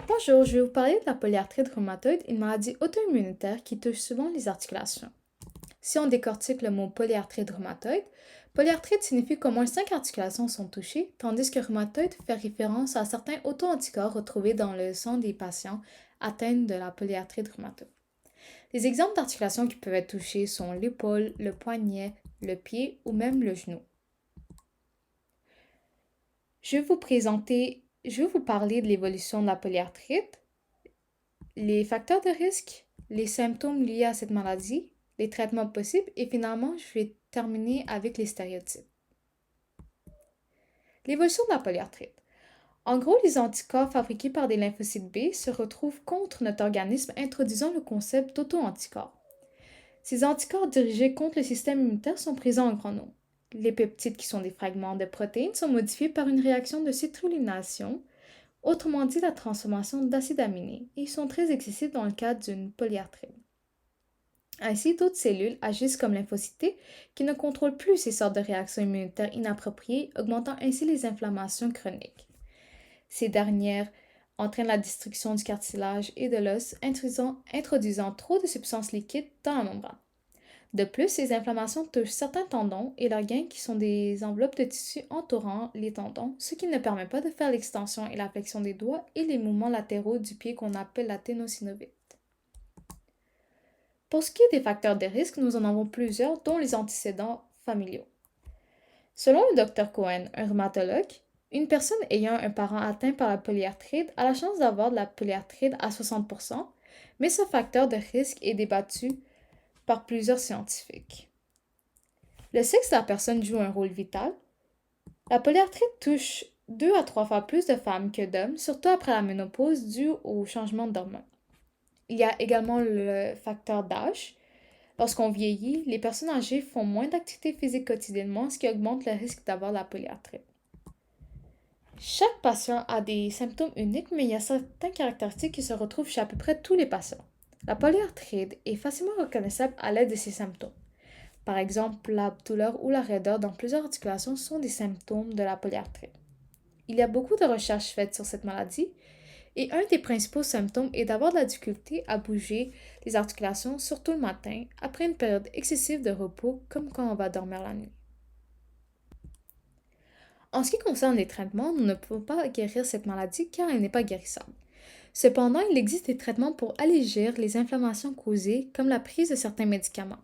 Bonjour, je vais vous parler de la polyarthrite rhumatoïde, une maladie auto-immunitaire qui touche souvent les articulations. Si on décortique le mot polyarthrite rhumatoïde, polyarthrite signifie qu'au moins 5 articulations sont touchées, tandis que rhumatoïde fait référence à certains auto-anticorps retrouvés dans le sang des patients atteints de la polyarthrite rhumatoïde. Les exemples d'articulations qui peuvent être touchées sont l'épaule, le poignet, le pied ou même le genou. Je vais vous parler de l'évolution de la polyarthrite, les facteurs de risque, les symptômes liés à cette maladie, les traitements possibles et finalement, je vais terminer avec les stéréotypes. L'évolution de la polyarthrite. En gros, les anticorps fabriqués par des lymphocytes B se retrouvent contre notre organisme, introduisant le concept d'auto-anticorps. Ces anticorps dirigés contre le système immunitaire sont présents en grand nombre. Les peptides, qui sont des fragments de protéines, sont modifiés par une réaction de citrullination, autrement dit la transformation d'acides aminés, et ils sont très excessifs dans le cas d'une polyarthrite. Ainsi, d'autres cellules agissent comme lymphocytes qui ne contrôlent plus ces sortes de réactions immunitaires inappropriées, augmentant ainsi les inflammations chroniques. Ces dernières entraînent la destruction du cartilage et de l'os, introduisant trop de substances liquides dans la membrane. De plus, ces inflammations touchent certains tendons et leurs gains qui sont des enveloppes de tissu entourant les tendons, ce qui ne permet pas de faire l'extension et la flexion des doigts et les mouvements latéraux du pied qu'on appelle la ténosynovite. Pour ce qui est des facteurs de risque, nous en avons plusieurs, dont les antécédents familiaux. Selon le Dr Cohen, un rhumatologue, une personne ayant un parent atteint par la polyarthrite a la chance d'avoir de la polyarthrite à 60%, mais ce facteur de risque est débattu par plusieurs scientifiques. Le sexe de la personne joue un rôle vital. La polyarthrite touche 2 à 3 fois plus de femmes que d'hommes, surtout après la ménopause due au changement d'hormones. Il y a également le facteur d'âge. Lorsqu'on vieillit, les personnes âgées font moins d'activité physique quotidiennement, ce qui augmente le risque d'avoir la polyarthrite. Chaque patient a des symptômes uniques, mais il y a certaines caractéristiques qui se retrouvent chez à peu près tous les patients. La polyarthrite est facilement reconnaissable à l'aide de ces symptômes. Par exemple, la douleur ou la raideur dans plusieurs articulations sont des symptômes de la polyarthrite. Il y a beaucoup de recherches faites sur cette maladie et un des principaux symptômes est d'avoir de la difficulté à bouger les articulations, surtout le matin, après une période excessive de repos, comme quand on va dormir la nuit. En ce qui concerne les traitements, nous ne pouvons pas guérir cette maladie car elle n'est pas guérissable. Cependant, il existe des traitements pour allégir les inflammations causées, comme la prise de certains médicaments.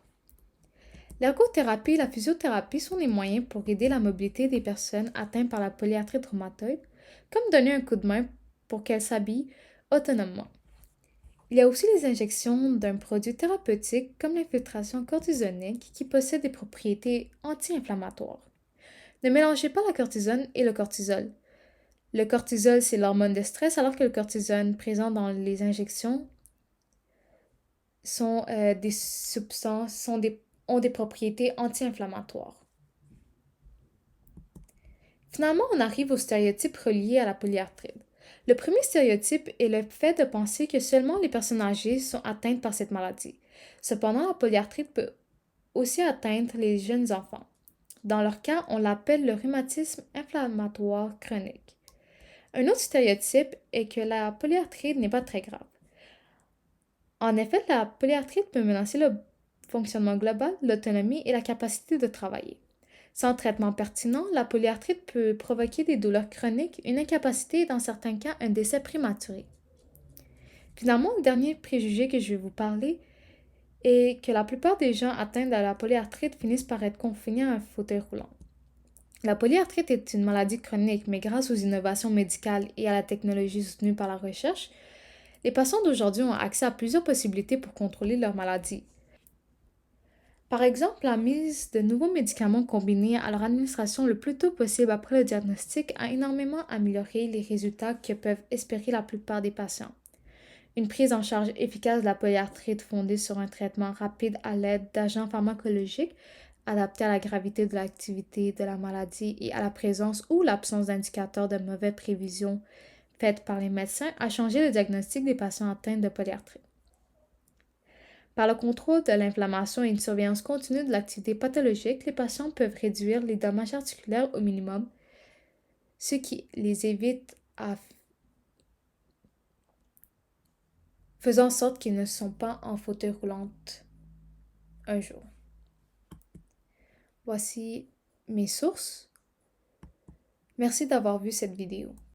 L'ergothérapie et la physiothérapie sont des moyens pour aider la mobilité des personnes atteintes par la polyarthrite rhumatoïde, comme donner un coup de main pour qu'elles s'habillent autonomement. Il y a aussi les injections d'un produit thérapeutique comme l'infiltration cortisonique qui possède des propriétés anti-inflammatoires. Ne mélangez pas la cortisone et le cortisol. Le cortisol, c'est l'hormone de stress, alors que le cortisone présent dans les injections sont des substances, ont des propriétés anti-inflammatoires. Finalement, on arrive aux stéréotypes reliés à la polyarthrite. Le premier stéréotype est le fait de penser que seulement les personnes âgées sont atteintes par cette maladie. Cependant, la polyarthrite peut aussi atteindre les jeunes enfants. Dans leur cas, on l'appelle le rhumatisme inflammatoire chronique. Un autre stéréotype est que la polyarthrite n'est pas très grave. En effet, la polyarthrite peut menacer le fonctionnement global, l'autonomie et la capacité de travailler. Sans traitement pertinent, la polyarthrite peut provoquer des douleurs chroniques, une incapacité et dans certains cas un décès prématuré. Finalement, le dernier préjugé que je vais vous parler est que la plupart des gens atteints de la polyarthrite finissent par être confinés à un fauteuil roulant. La polyarthrite est une maladie chronique, mais grâce aux innovations médicales et à la technologie soutenue par la recherche, les patients d'aujourd'hui ont accès à plusieurs possibilités pour contrôler leur maladie. Par exemple, la mise de nouveaux médicaments combinés à leur administration le plus tôt possible après le diagnostic a énormément amélioré les résultats que peuvent espérer la plupart des patients. Une prise en charge efficace de la polyarthrite fondée sur un traitement rapide à l'aide d'agents pharmacologiques adaptés à la gravité de l'activité de la maladie et à la présence ou l'absence d'indicateurs de mauvaise prévision faites par les médecins a changé le diagnostic des patients atteints de polyarthrite. Par le contrôle de l'inflammation et une surveillance continue de l'activité pathologique, les patients peuvent réduire les dommages articulaires au minimum, ce qui les évite faisant en sorte qu'ils ne sont pas en fauteuil roulant un jour. Voici mes sources. Merci d'avoir vu cette vidéo.